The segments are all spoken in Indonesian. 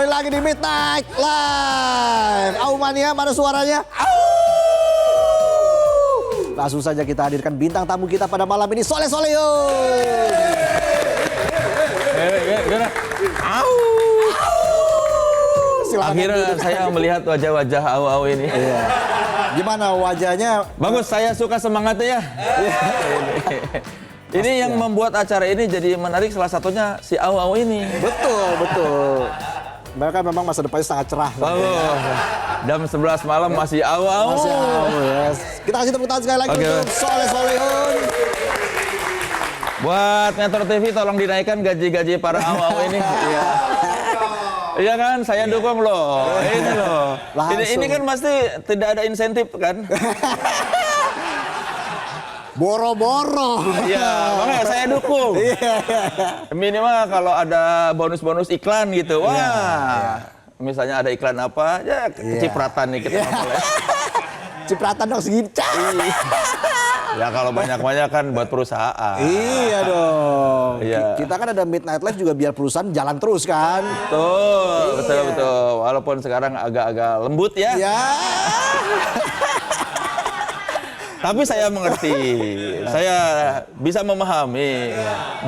kembali lagi di Midnight Live. Mania, mana suaranya? Langsung saja kita hadirkan bintang tamu kita pada malam ini, Soleh Solihun. Akhirnya saya melihat wajah-wajah au-au ini. Iya. Gimana wajahnya? Bagus, saya suka semangatnya ya. Ini yang membuat acara ini jadi menarik, salah satunya si au-au ini. Betul, betul. Mereka memang masa depannya sangat cerah. Bagus. Jam 11 malam masih au-au. Masih au, yes. Kita kasih tepuk tangan sekali lagi untuk Soleh Solihun. Buat Metro TV tolong dinaikkan gaji-gaji para au-au ini. Iya. Iya kan, saya dukung loh. Ini loh. Ini kan pasti tidak ada insentif kan? Boro-boro. Iya, makanya saya dukung. Minimal kalau ada bonus-bonus iklan gitu. Wah. Misalnya ada iklan apa, ya kecipratan nih kita boleh. Cipratan dong segitu. Ya kalau banyak-banyak kan buat perusahaan. Iya dong. Iya. Kita kan ada Midnight Live juga biar perusahaan jalan terus kan. Betul, betul. Walaupun sekarang agak-agak lembut ya. Ya. Tapi saya mengerti, saya bisa memahami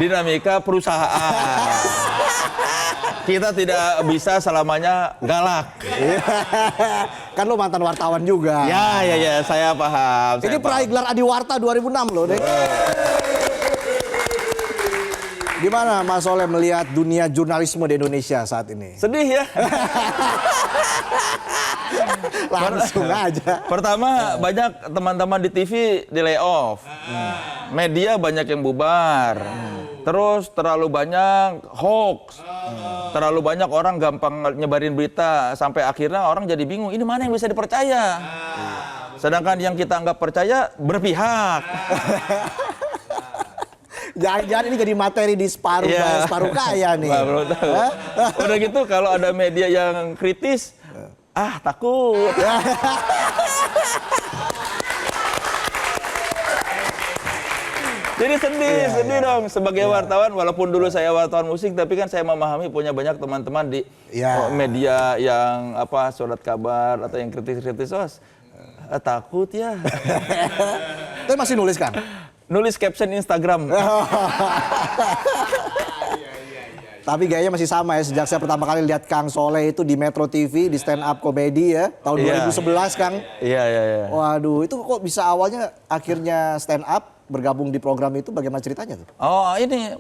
dinamika perusahaan. Kita tidak bisa selamanya galak. Kan lo mantan wartawan juga. Ya, saya paham. Ini peraih gelar Adiwarta 2006 loh, Dek. Gimana Mas Soleh melihat dunia jurnalisme di Indonesia saat ini? Sedih ya. Langsung aja. Pertama, banyak teman-teman di TV di layoff. Media banyak yang bubar. Terus terlalu banyak hoax. Terlalu banyak orang gampang nyebarin berita sampai akhirnya orang jadi bingung, ini mana yang bisa dipercaya? Sedangkan yang kita anggap percaya berpihak. Jangan-jangan ini jadi materi di separuh separuh kaya nih. Udah gitu kalau ada media yang kritis, takut. Jadi sedih dong sebagai wartawan. Walaupun dulu saya wartawan musik, tapi kan saya memahami punya banyak teman-teman di media yang surat kabar atau yang kritis-kritis. Takut ya. Tapi masih nulis kan? Nulis caption Instagram. Tapi gayanya masih sama ya, sejak saya pertama kali lihat Kang Soleh itu di Metro TV, di stand up komedi ya, tahun 2011 Kang. Iya. Waduh, itu kok bisa awalnya akhirnya stand up, bergabung di program itu, bagaimana ceritanya tuh? Oh, ini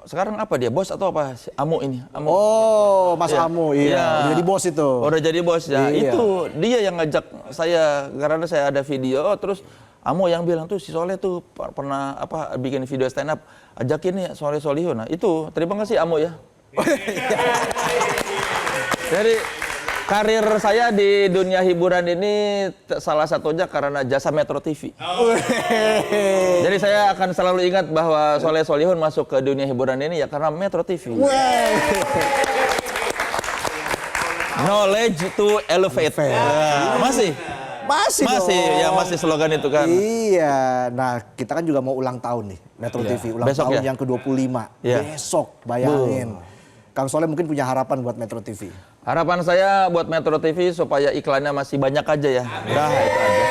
sekarang apa dia, bos atau apa? Amu ini. Amu. Oh, Mas Amu, iya. Udah jadi bos itu. Udah jadi bos ya. Iya. Itu dia yang ngajak saya, karena saya ada video, terus Amu yang bilang tuh si Soleh tuh pernah bikin video stand up, ajakin nih Soleh Solihun. Nah, itu terima kasih Amu ya. Jadi karir saya di dunia hiburan ini salah satunya karena jasa Metro TV. Jadi saya akan selalu ingat bahwa Soleh Solihun masuk ke dunia hiburan ini ya karena Metro TV. Knowledge to elevate. Masih slogan itu kan. Iya. Nah, kita kan juga mau ulang tahun nih Metro TV, ulang besok tahun yang ke-25. Besok, bayangin. Kang Soleh mungkin punya harapan buat Metro TV. Harapan saya buat Metro TV supaya iklannya masih banyak aja ya. Udah itu aja.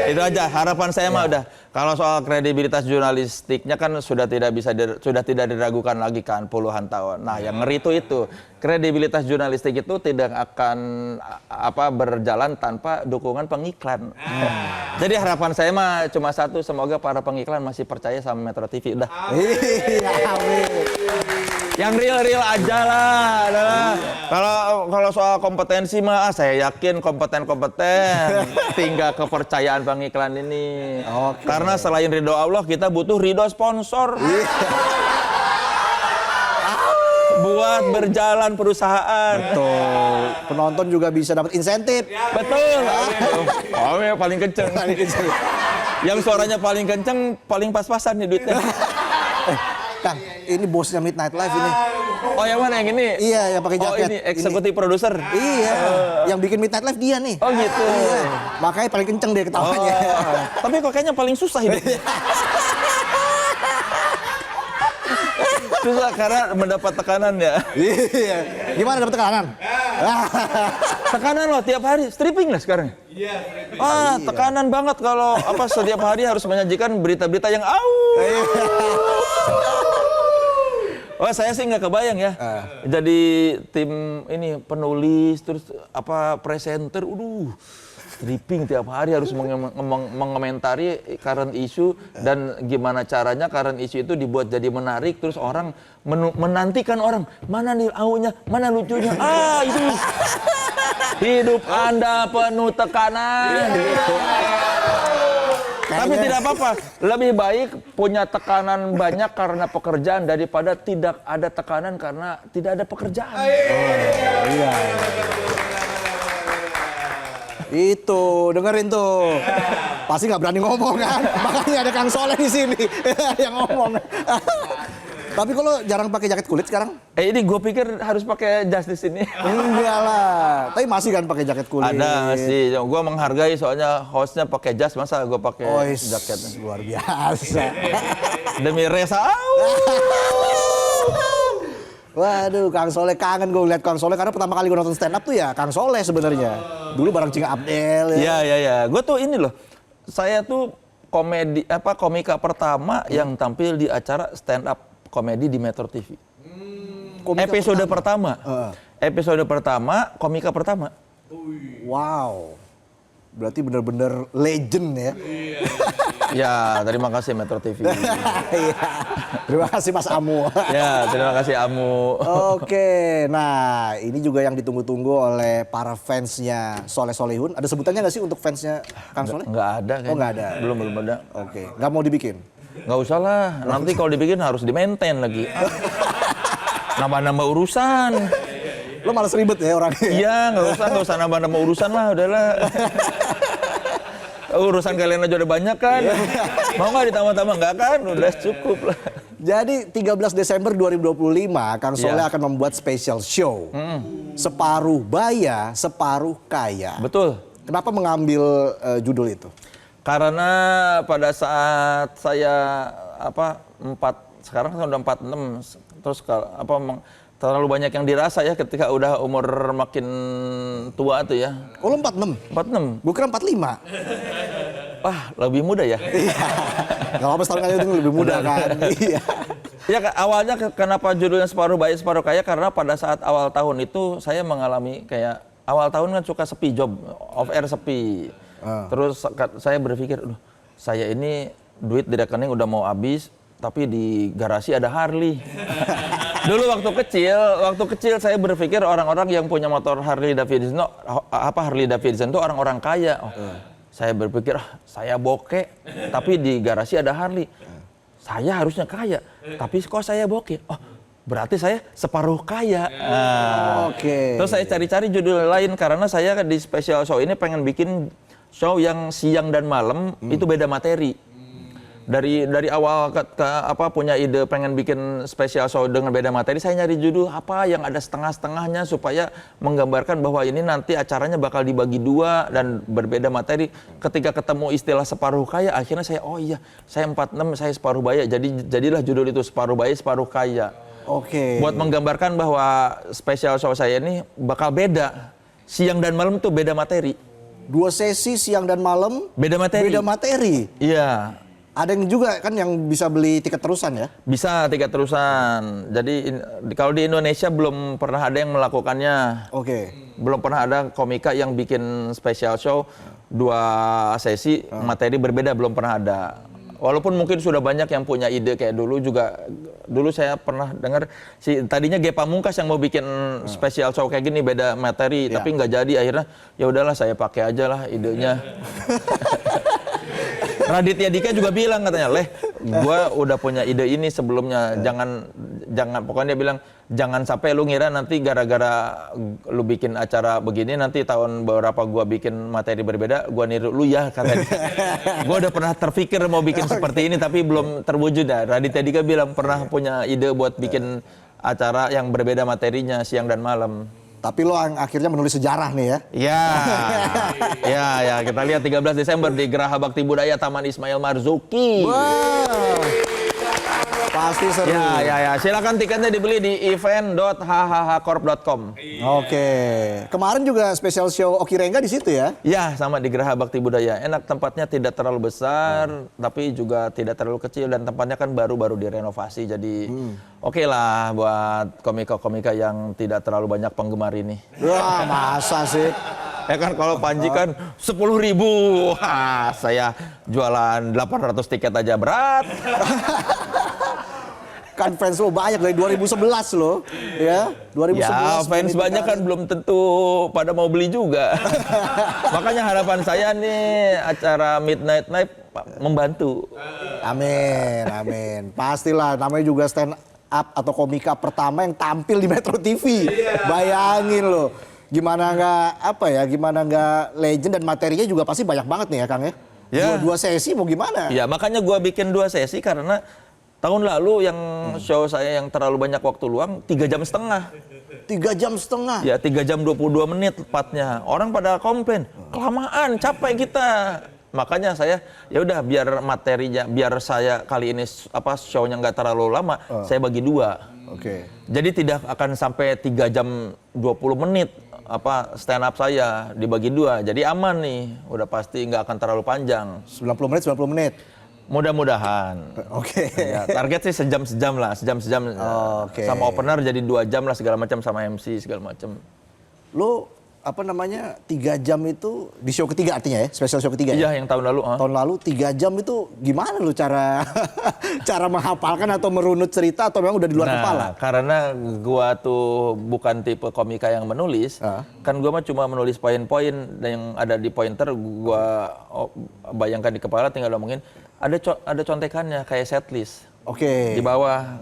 Itu aja harapan saya mah udah. Kalau soal kredibilitas jurnalistiknya kan sudah tidak diragukan lagi kan puluhan tahun. Nah, yang ngeri itu kredibilitas jurnalistik itu tidak akan berjalan tanpa dukungan pengiklan. Jadi harapan saya mah cuma satu, semoga para pengiklan masih percaya sama Metro TV. Udah. Iya, amin. Yang real aja lah. Kalau soal kompetensi mah saya yakin kompeten. Tinggal kepercayaan pengiklan ini. Karena selain ridho Allah kita butuh ridho sponsor. Buat berjalan perusahaan. Betul. Penonton juga bisa dapat insentif. Betul. Yang paling kenceng. Yang suaranya paling kenceng, paling pas-pasan nih duitnya. Kang, ini bosnya Midnight Live ini. Oh, yang mana yang ini? Iya, yang pakai jaket. Oh, ini eksekutif produser. Iya, yang bikin Midnight Live dia nih. Oh, gitu. Iya. Makanya paling kenceng deh ketawanya. Tapi kok kayaknya paling susah hidupnya. Susah karena mendapat tekanan ya. Iya. Gimana dapat tekanan? Tekanan loh tiap hari, stripping lah sekarang. Iya. Tekanan banget kalau setiap hari harus menyajikan berita-berita yang Oh, saya sih nggak kebayang ya. Jadi tim ini penulis terus presenter, stripping tiap hari harus mengomentari current issue dan gimana caranya current issue itu dibuat jadi menarik terus orang menantikan orang mana nih aunya, mana lucunya. Itu hidup Anda penuh tekanan. Tapi tidak apa-apa, lebih baik punya tekanan banyak karena pekerjaan daripada tidak ada tekanan karena tidak ada pekerjaan. Iya. Itu, dengerin tuh. Pasti nggak berani ngomong kan, makanya ada Kang Soleh di sini yang ngomong. Tapi kalau jarang pakai jaket kulit sekarang? Ini gue pikir harus pakai jas di sini. Enggak lah, tapi masih kan pakai jaket kulit. Ada sih, gue menghargai soalnya hostnya pakai jas, masa gue pakai jaket. Luar biasa. Demi Resa. Waduh, Kang Soleh kangen gue lihat Kang Soleh karena pertama kali gue nonton stand up tuh ya Kang Soleh sebenarnya. Dulu bareng Cing Abdel ya. Iya. Gue tuh ini loh. Saya tuh komika pertama yang tampil di acara stand up komedi di Metro TV. Episode pertama. Episode pertama, komika pertama. Wow. Berarti benar-benar legend ya. Ya, terima kasih Metro TV. Iya. Terima kasih Mas Amu. Ya, terima kasih Amu. Oke, nah ini juga yang ditunggu-tunggu oleh para fansnya Soleh Solihun. Ada sebutannya nggak sih untuk fansnya Kang Soleh? Nggak ada. Oh, nggak ada? Belum ada. Oke, nggak mau dibikin? Nggak usah lah, nanti kalau dibikin harus di-maintain lagi. Nambah-nambah urusan. Lo malas ribet ya orangnya? Iya, nggak usah nambah-nambah urusan lah, udahlah. Urusan kalian aja udah banyak kan. Mau nggak ditambah-tambah? Nggak kan, udah cukup lah. Jadi 13 Desember 2025, Kang Soleh akan membuat special show. Separuh Baya, Separuh Kaya. Betul. Kenapa mengambil judul itu? Karena pada saat saya sekarang saya udah 46, terus terlalu banyak yang dirasa ya ketika udah umur makin tua tuh ya. Oh, lo 46? 46. Gue kira 45. Wah, lebih muda ya? Iya. Gak apa-apa setahun kali itu lebih muda kan. Iya. Ya awalnya kenapa judulnya Separuh Baya Separuh Kaya karena pada saat awal tahun itu saya mengalami kayak awal tahun kan suka sepi job, off air sepi. Terus saya berpikir, saya ini duit di rekening udah mau habis, tapi di garasi ada Harley. Dulu waktu kecil saya berpikir orang-orang yang punya motor Harley Davidson, Harley Davidson itu orang-orang kaya. Saya berpikir, saya bokeh, tapi di garasi ada Harley. Saya harusnya kaya, tapi kok saya bokeh? Berarti saya separuh kaya. Oke. Terus saya cari-cari judul lain karena saya di special show ini pengen bikin show yang siang dan malam itu beda materi. Dari awal punya ide pengen bikin special show dengan beda materi, saya nyari judul apa yang ada setengah-setengahnya supaya menggambarkan bahwa ini nanti acaranya bakal dibagi dua dan berbeda materi. Ketika ketemu istilah separuh kaya, akhirnya saya saya 46, saya separuh baya. Jadilah judul itu Separuh Baya Separuh Kaya. Oke. Buat menggambarkan bahwa special show saya ini bakal beda. Siang dan malam tuh beda materi. 2 sesi siang dan malam beda materi. Beda materi. Iya. Ada yang juga kan yang bisa beli tiket terusan ya? Bisa tiket terusan. Jadi kalau di Indonesia belum pernah ada yang melakukannya. Oke. Belum pernah ada komika yang bikin special show 2 sesi materi berbeda, belum pernah ada. Walaupun mungkin sudah banyak yang punya ide kayak dulu saya pernah dengar tadinya Ge Pamungkas yang mau bikin special show kayak gini beda materi, tapi nggak jadi, akhirnya ya udahlah saya pakai aja lah idenya. Raditya Dika juga bilang katanya, gue udah punya ide ini sebelumnya, jangan pokoknya dia bilang jangan sampai lu ngira nanti gara-gara lu bikin acara begini nanti tahun berapa gue bikin materi berbeda gue niru lu ya katanya. Gue udah pernah terpikir mau bikin seperti ini tapi belum terwujud ya. Raditya Dika bilang pernah punya ide buat bikin acara yang berbeda materinya siang dan malam. Tapi lo akhirnya menulis sejarah nih ya? Ya, kita lihat 13 Desember di Geraha Bakti Budaya Taman Ismail Marzuki. Wow. Pasti seru. Ya. Silakan tiketnya dibeli di event.hhhcorp.com. Oke. Kemarin juga special show Oki Rengga di situ ya? Ya, sama di Geraha Bakti Budaya. Enak, tempatnya tidak terlalu besar, tapi juga tidak terlalu kecil, dan tempatnya kan baru-baru direnovasi. Jadi oke lah buat komika-komika yang tidak terlalu banyak penggemar ini. Wah, masa sih? Ya kan kalau Panji kan 10.000, saya jualan 800 tiket aja berat. Kan fans lo banyak dari 2011 lo, ya? 2011. Ya, fans banyak kan belum tentu pada mau beli juga. Makanya harapan saya nih acara Midnight Night membantu. Amin. Pastilah, namanya juga stand up atau komika pertama yang tampil di Metro TV. Bayangin lo. Gimana nggak legend, dan materinya juga pasti banyak banget nih ya Kang ya? Ya. Dua sesi mau gimana? Ya, makanya gua bikin 2 sesi karena tahun lalu yang show saya yang terlalu banyak waktu luang 3 jam setengah. 3 jam setengah? Ya, 3 jam 22 menit tepatnya. Orang pada komplain, kelamaan, capek kita. Makanya saya, ya udah biar materinya, biar saya kali ini show-nya nggak terlalu lama, saya bagi 2. Oke. Jadi tidak akan sampai 3 jam 20 menit stand up saya dibagi 2. Jadi aman nih, udah pasti nggak akan terlalu panjang. 90 menit. Mudah-mudahan. Oke. Ya, target sih sejam lah, sejam. Oke. Sama opener jadi 2 jam lah segala macam, sama MC segala macam. Lo 3 jam itu di show ketiga artinya ya, special show ketiga ya? Iya, yang tahun lalu. Tahun lalu 3 jam itu gimana lo cara menghafalkan atau merunut cerita, atau memang udah di luar kepala? Karena gua tuh bukan tipe komika yang menulis, kan gua mah cuma menulis poin-poin yang ada di pointer, gua bayangkan di kepala, tinggal ngomongin. Ada contekannya kayak setlist. Oke. Di bawah.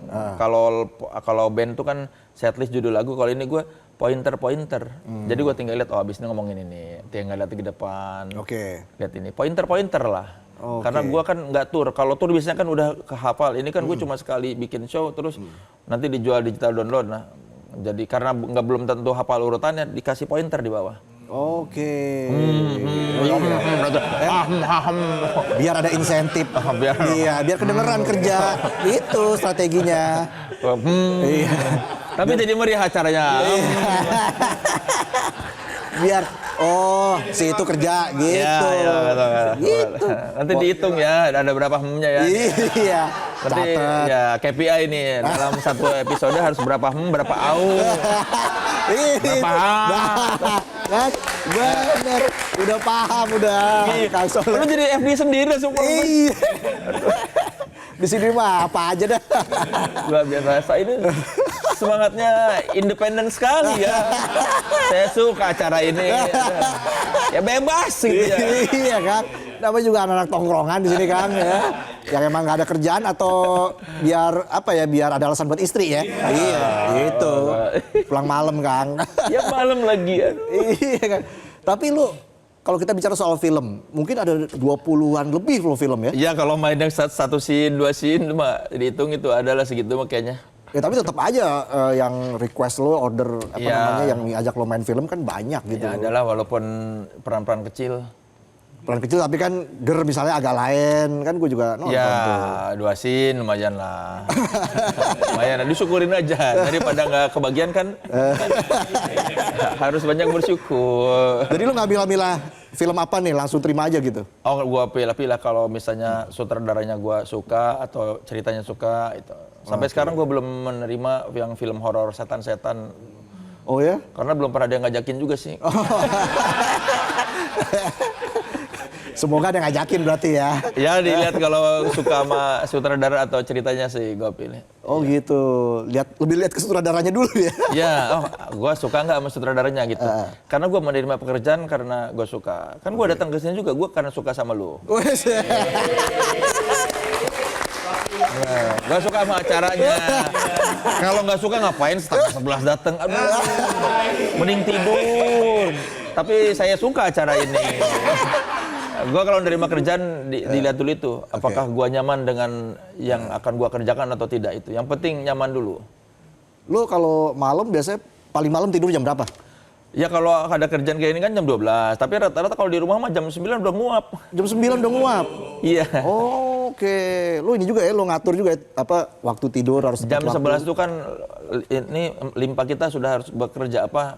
Kalau band tuh kan setlist judul lagu, kalau ini gua pointer. Jadi gue tinggal lihat, abis ini ngomongin ini, tinggal lihat ke depan. Oke. Lihat ini, pointer lah. Oke. Karena gue kan nggak tour. Kalau tour biasanya kan udah kehafal. Ini kan gue cuma sekali bikin show, terus nanti dijual digital download. Nah, jadi karena belum tentu hafal urutannya, dikasih pointer di bawah. Oke. Biar ada insentif. Iya, biar kedengeran kerja. Itu strateginya. Iya. Tapi jadi meriah acaranya. Biar si itu kerja gitu. Iya, betul. Gitu. Nanti dihitung ya, ada berapa nya ya. Iya. Nanti Catat. ya KPI ini dalam satu episode harus berapa berapa berapa Kan? Bener. Udah paham udah. Kang Soleh. Lu jadi FD sendiri super. Iya. Di sini mah apa aja dah. Luar biasa, ini semangatnya independen sekali ya. Saya suka acara ini. Ya bebas gitu ya. Iya kan. Namanya juga anak-anak tongkrongan di sini Kang ya. Yang emang nggak ada kerjaan atau biar biar ada alasan buat istri ya. Iya, gitu. Pulang malam Kang. Ya malam lagi ya. Iya kan. Tapi lu kalau kita bicara soal film, mungkin ada 20-an lebih loh film ya? Iya, kalau main yang satu scene, 2 scene, mah dihitung itu adalah segitu mah kayaknya. Ya tapi tetap aja yang request lo, order yang ngajak lo main film kan banyak gitu. Ya adalah, walaupun peran-peran kecil. Peran kecil tapi kan misalnya agak lain, kan gue juga nonton tuh. Ya, 2 scene lumayan lah. Lumayan, disyukurin aja. Daripada nggak kebagian kan, harus banyak bersyukur. Jadi lo nggak milah-milah film apa nih, langsung terima aja gitu? Oh, gua pilih-pilih kalau misalnya sutradaranya gua suka atau ceritanya suka itu. Sampai sekarang gua belum menerima yang film horor setan-setan. Oh ya? Karena belum pernah ada yang ngajakin juga sih. Semoga ada yang ngajakin berarti ya. Ya, dilihat kalau suka sama sutradara atau ceritanya sih gua pilih. Oh gitu. Lebih lihat ke sutradaranya dulu ya. Ya, gua suka nggak sama sutradaranya gitu. Karena gua menerima pekerjaan karena gua suka. Kan gua datang ke sini juga gua karena suka sama lu. Gak suka sama acaranya. Kalau nggak suka ngapain 10:30 datang? Aduh, mending tidur. Tapi saya suka acara ini. Gua kalau nerima kerjaan dilihat dulu itu, apakah gua nyaman dengan yang akan gua kerjakan atau tidak itu. Yang penting nyaman dulu. Lu kalau malam biasanya paling malam tidur jam berapa? Ya kalau ada kerjaan kayak ini kan jam 12, tapi rata-rata kalau di rumah mah jam 9 udah nguap. Jam 9 udah nguap? Iya. Oke. Oke, lu ini juga ya, lu ngatur juga ya, apa waktu tidur harus Jam tepat 11 waktu. itu kan ini limpa kita sudah harus bekerja apa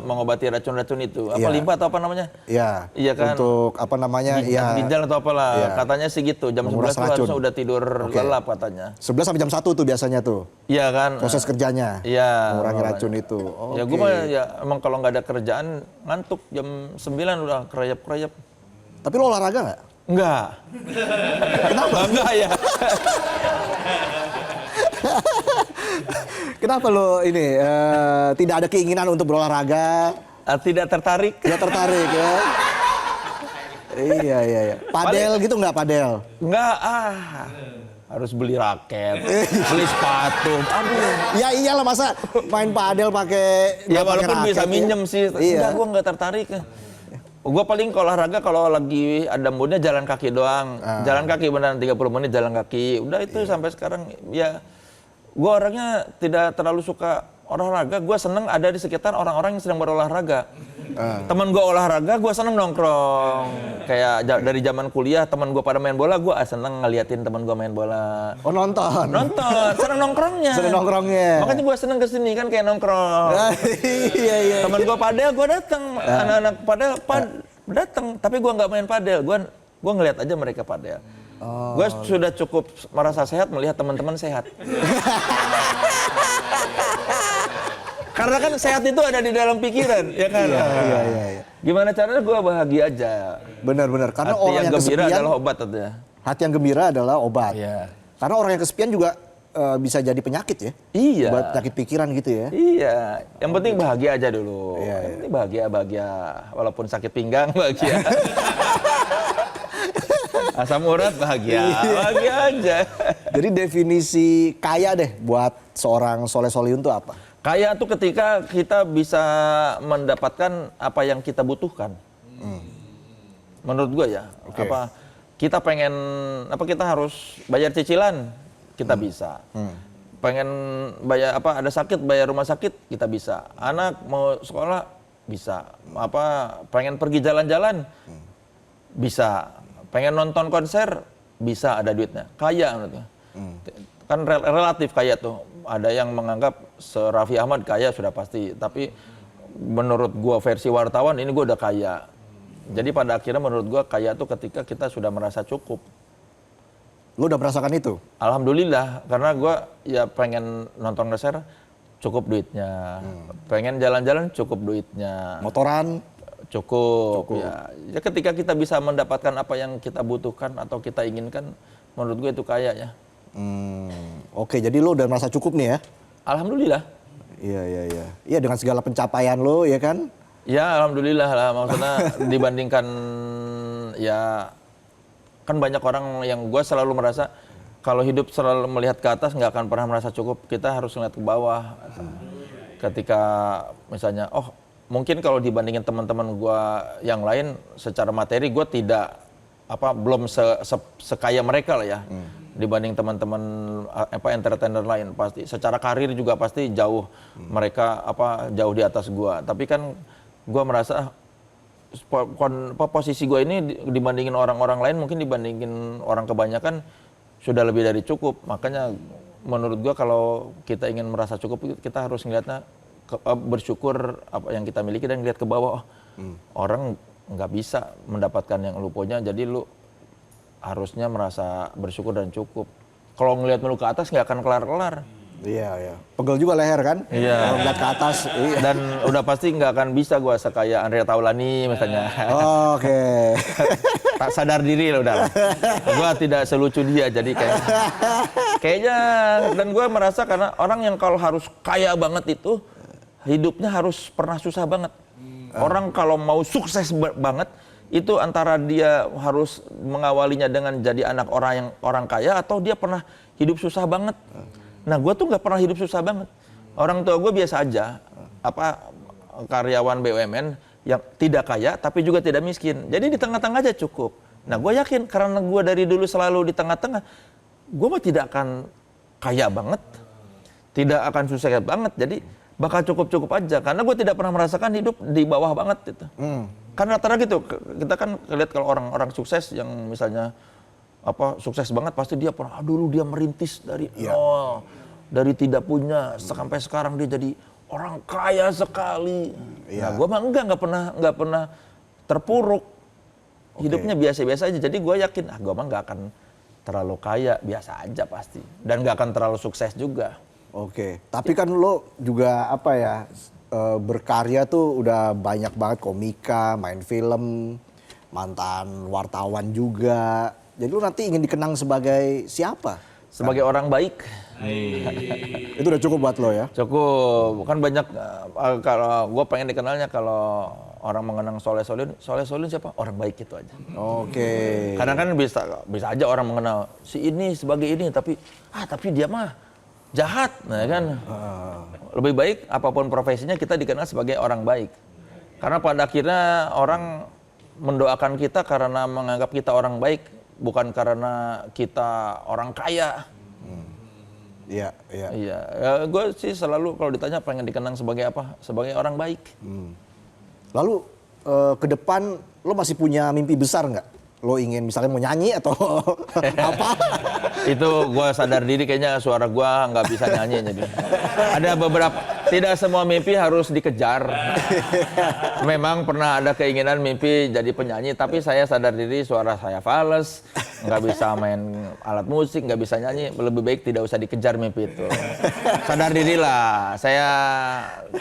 mengobati racun-racun itu. Apa Iya. limpa atau apa namanya? Iya. Iya kan? Untuk apa namanya? Ya. Ginjal atau apalah. Iya. Katanya sih gitu. Jam 11 Menguras tuh racun. harusnya udah tidur Oke. lelap katanya. 11 sampai jam 1 tuh biasanya tuh. Iya kan? Proses kerjanya. Iya. Mengurangi makanya. racun itu. Ya gue mah ya emang kalau nggak ada kerjaan ngantuk jam 9 udah kerayap-kerayap. Tapi lo olahraga nggak? Enggak. Kenapa? Enggak ya. Kenapa lo ini tidak ada keinginan untuk berolahraga? Tidak tertarik. Tidak tertarik ya? Iya. Padel gitu nggak padel? Enggak, harus beli raket, beli sepatu. Aduh. Ya iyalah masa main padel pakai Ya nggak pakai walaupun bisa raket, minjem ya? sih. Iya. Enggak, gue nggak tertarik. Gue paling kalau olahraga kalau lagi ada moodnya jalan kaki doang. Jalan kaki beneran 30 menit jalan kaki. Udah itu sampai sekarang ya gue orangnya tidak terlalu suka olahraga. Gue seneng ada di sekitar orang-orang yang sedang berolahraga. Teman gue olahraga, gue seneng nongkrong. Kayak dari zaman kuliah teman gue pada main bola, gue seneng ngeliatin teman gue main bola. Oh nonton. Nonton, seneng nongkrongnya. Seneng nongkrongnya. Makanya gue seneng kesini kan kayak nongkrong. Iya. Temen gue padel, gue datang. Anak-anak padel datang, tapi gue nggak main padel. Gue ngeliat aja mereka padel. Gue sudah cukup merasa sehat melihat teman-teman sehat. Karena kan sehat itu ada di dalam pikiran, ya kan? Iya. Gimana caranya gue bahagia aja. Benar. Karena Hati orang yang yang gembira kesepian, adalah obat katanya. hati yang gembira adalah obat. Iya. Karena orang yang kesepian juga bisa jadi penyakit ya. Iya. Buat penyakit pikiran gitu ya. Iya, yang penting bahagia aja dulu. Iya. Yang penting bahagia, walaupun sakit pinggang bahagia. Asam urat bahagia aja. Jadi definisi kaya deh buat seorang Soleh Solihun itu apa? Kaya tuh ketika kita bisa mendapatkan apa yang kita butuhkan. Menurut gua ya, Oke. apa kita pengen kita harus bayar cicilan, kita bisa. Pengen bayar ada sakit bayar rumah sakit, kita bisa. Anak mau sekolah bisa. Pengen pergi jalan-jalan, bisa. Pengen nonton konser, bisa, ada duitnya. Kaya menurut gua. Kan relatif kaya tuh. Ada yang menganggap Raffi Ahmad kaya sudah pasti, tapi menurut gua versi wartawan ini gua udah kaya. Jadi pada akhirnya menurut gua kaya tuh ketika kita sudah merasa cukup. Lu udah merasakan itu? Alhamdulillah, karena gua ya pengen nonton konser cukup duitnya. Pengen jalan-jalan cukup duitnya. Motoran? Cukup. Ya ketika kita bisa mendapatkan apa yang kita butuhkan atau kita inginkan, menurut gue itu kaya ya. Oke, jadi lu udah merasa cukup nih ya? Alhamdulillah. Iya. Iya dengan segala pencapaian lo ya kan? Ya alhamdulillah lah, maksudnya dibandingkan ya kan banyak orang yang gue selalu merasa kalau hidup selalu melihat ke atas nggak akan pernah merasa cukup. Kita harus ngeliat ke bawah. Ketika misalnya mungkin kalau dibandingin teman-teman gue yang lain secara materi gue tidak belum sekaya mereka lah ya. Dibanding teman-teman entertainer lain pasti secara karir juga pasti jauh mereka jauh di atas gua, tapi kan gua merasa posisi gua ini dibandingin orang-orang lain mungkin dibandingin orang kebanyakan sudah lebih dari cukup. Makanya menurut gua kalau kita ingin merasa cukup kita harus ngeliatnya bersyukur apa yang kita miliki dan ngeliat ke bawah. Orang nggak bisa mendapatkan yang lu punya, jadi lu harusnya merasa bersyukur dan cukup. Kalau ngelihat mulu ke atas nggak akan kelar-kelar. Iya. Pegel juga leher kan? Iya. Kalau ngeliat ke atas. Iya. Dan udah pasti nggak akan bisa gua sekaya Andrea Taulani misalnya. Oke. Tak sadar diri lah udah. Gua tidak selucu dia, jadi kayaknya dan gua merasa karena orang yang kalau harus kaya banget itu hidupnya harus pernah susah banget. Orang kalau mau sukses banget itu antara dia harus mengawalinya dengan jadi anak orang kaya atau dia pernah hidup susah banget. Nah, gue tuh nggak pernah hidup susah banget. Orang tua gue biasa aja, karyawan BUMN yang tidak kaya tapi juga tidak miskin. Jadi di tengah-tengah aja cukup. Nah, gue yakin karena gue dari dulu selalu di tengah-tengah, gue mah tidak akan kaya banget, tidak akan susah banget. Jadi bakal cukup-cukup aja karena gue tidak pernah merasakan hidup di bawah banget gitu. Kan rata-rata gitu, kita kan lihat kalau orang-orang sukses yang misalnya sukses banget pasti dia pernah dulu dia merintis dari nol, dari tidak punya sampai sekarang dia jadi orang kaya sekali. Nah, gue mah nggak pernah terpuruk. Hidupnya biasa-biasa aja. Jadi gue yakin gue mah nggak akan terlalu kaya, biasa aja pasti. Dan nggak akan terlalu sukses juga. Oke, tapi kan lo juga berkarya tuh udah banyak banget, komika, main film, mantan wartawan juga. Jadi lo nanti ingin dikenang sebagai siapa? Sebagai orang baik. Itu udah cukup buat lo ya? Cukup, kan banyak, kalau gue pengen dikenalnya kalau orang mengenang Soleh Solihun siapa? Orang baik itu aja. Oke. Kadang kan bisa aja orang mengenal si ini sebagai ini, tapi dia mah jahat, nah kan. Lebih baik apapun profesinya kita dikenal sebagai orang baik. Karena pada akhirnya orang mendoakan kita karena menganggap kita orang baik, bukan karena kita orang kaya. Iya. Iya, gue sih selalu kalau ditanya pengen dikenang sebagai apa? Sebagai orang baik. Lalu ke depan lo masih punya mimpi besar nggak? Lo ingin misalnya mau nyanyi atau apa? Itu gue sadar diri kayaknya suara gue nggak bisa nyanyi jadi. Ada beberapa, tidak semua mimpi harus dikejar. Memang pernah ada keinginan mimpi jadi penyanyi, tapi saya sadar diri suara saya fales, nggak bisa main alat musik, nggak bisa nyanyi. Lebih baik tidak usah dikejar mimpi itu. Sadar dirilah, saya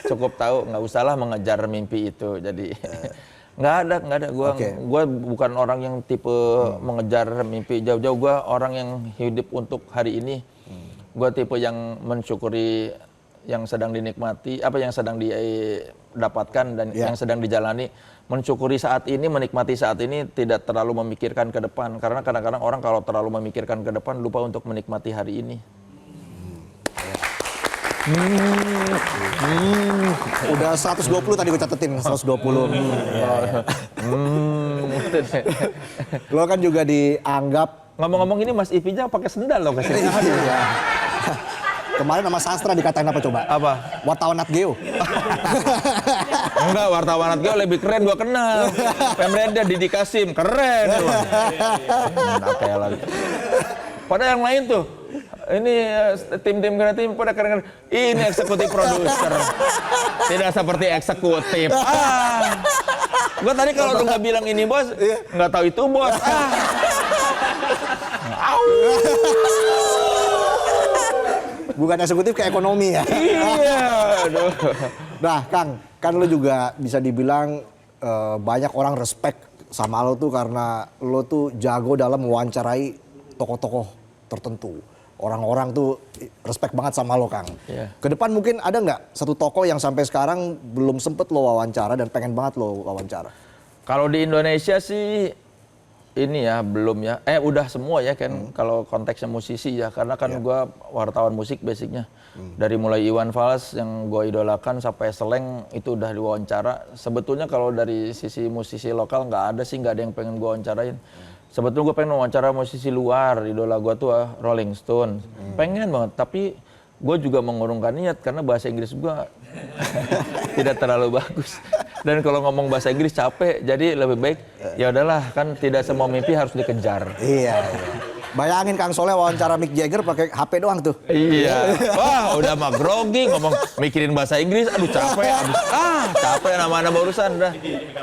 cukup tahu nggak usahlah mengejar mimpi itu. Jadi nggak ada. Gua bukan orang yang tipe mengejar mimpi jauh-jauh. Gua orang yang hidup untuk hari ini. Gua tipe yang mensyukuri yang sedang dinikmati, apa yang sedang didapatkan dan yang sedang dijalani. Mensyukuri saat ini, menikmati saat ini, tidak terlalu memikirkan ke depan. Karena kadang-kadang orang kalau terlalu memikirkan ke depan lupa untuk menikmati hari ini. Udah 120 tadi gue catetin, 120. Lo kan juga dianggap. Ngomong-ngomong ini Mas Ipinya pakai sendal loh kesini. Kemarin sama Sastra dikatain apa coba? Apa? Wartawan Nat Geo. Enggak, wartawan Nat Geo lebih keren gua kenal. Pemreda Didi Kasim, keren. Lagi. Pada yang lain tuh, ini tim-tim kreatif pada keren-keren. Ini eksekutif produser. Tidak seperti eksekutif. Gua tadi kalau lu nggak bilang ini bos, nggak tahu itu bos. Bukan eksekutif ke ekonomi ya. Iya. Aduh. Nah Kang, kan lo juga bisa dibilang banyak orang respect sama lo tuh karena lo tuh jago dalam mewawancarai tokoh-tokoh tertentu. Orang-orang tuh respect banget sama lo Kang. Iya. Kedepan mungkin ada nggak satu tokoh yang sampai sekarang belum sempet lo wawancara dan pengen banget lo wawancara? Kalau di Indonesia sih ini ya belum ya, udah semua ya kan kalau konteksnya musisi ya, karena kan gua wartawan musik basicnya. Dari mulai Iwan Fals yang gua idolakan sampai Seleng itu udah diwawancara. Sebetulnya kalau dari sisi musisi lokal nggak ada yang pengen gua wawancarain. Sebetulnya gua pengen wawancara musisi luar, idola gua tuh Rolling Stone. Pengen banget, tapi gue juga mengurungkan niat karena bahasa Inggris gue tidak terlalu bagus. Dan kalau ngomong bahasa Inggris capek, jadi lebih baik ya udahlah, kan tidak semua mimpi harus dikejar. Iya. Bayangin Kang Soleh wawancara Mick Jagger pakai HP doang tuh. Iya. Wah, udah mah grogi ngomong mikirin bahasa Inggris, aduh capek, capek nama-nama urusan dah.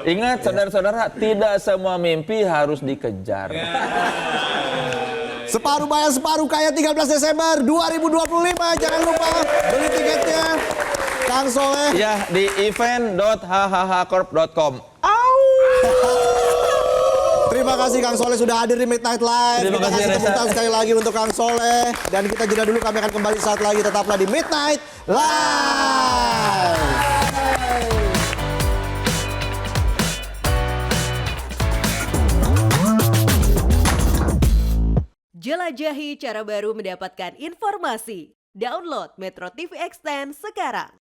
Ingat saudara-saudara, tidak semua mimpi harus dikejar. Separuh bayar separuh kaya 13 Desember 2025. Jangan lupa beli tiketnya. Kang Soleh. Ya, di event.hhhcorp.com. Terima kasih Kang Soleh sudah hadir di Midnight Live. Terima kasih tepuk tangan sekali lagi untuk Kang Soleh. Dan kita jeda dulu, kami akan kembali saat lagi. Tetaplah di Midnight Live. Jelajahi cara baru mendapatkan informasi. Download Metro TV Extend sekarang.